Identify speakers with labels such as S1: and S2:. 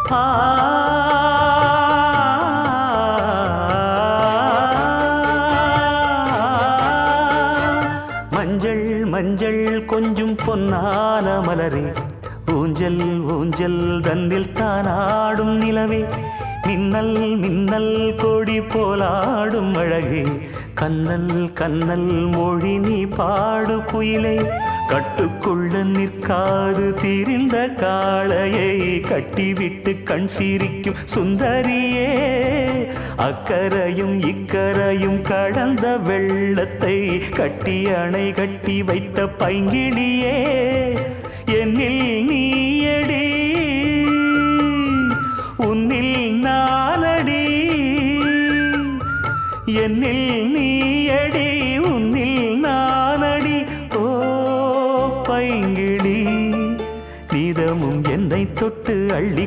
S1: ஆ மஞ்சள் மஞ்சள் கொஞ்சம் பொன்னான மலரே, ஊஞ்சல் ஊஞ்சல் தன்னில் தானாடும் நிலவே, மின்னல் மின்னல் கொடி போலாடும் அழகே, கண்ணல் கண்ணல் மொழி நீ பாடு குயிலே, கட்டுக்குள்ள நிற்காது திரிந்த காளையை கட்டிவிட்டு கண் சிரிக்கும் சுந்தரியே, அக்கரையும் இக்கரையும் கடந்த வெள்ளத்தை கட்டி அணை கட்டி வைத்த பைங்கிளியே, என்னில் நீயடி உன்னில் நானடி, என்னில் நீயடி உன்னில் நானடி, ஓ பைங்கிளி நீதமும் என்னை தொட்டு அள்ளி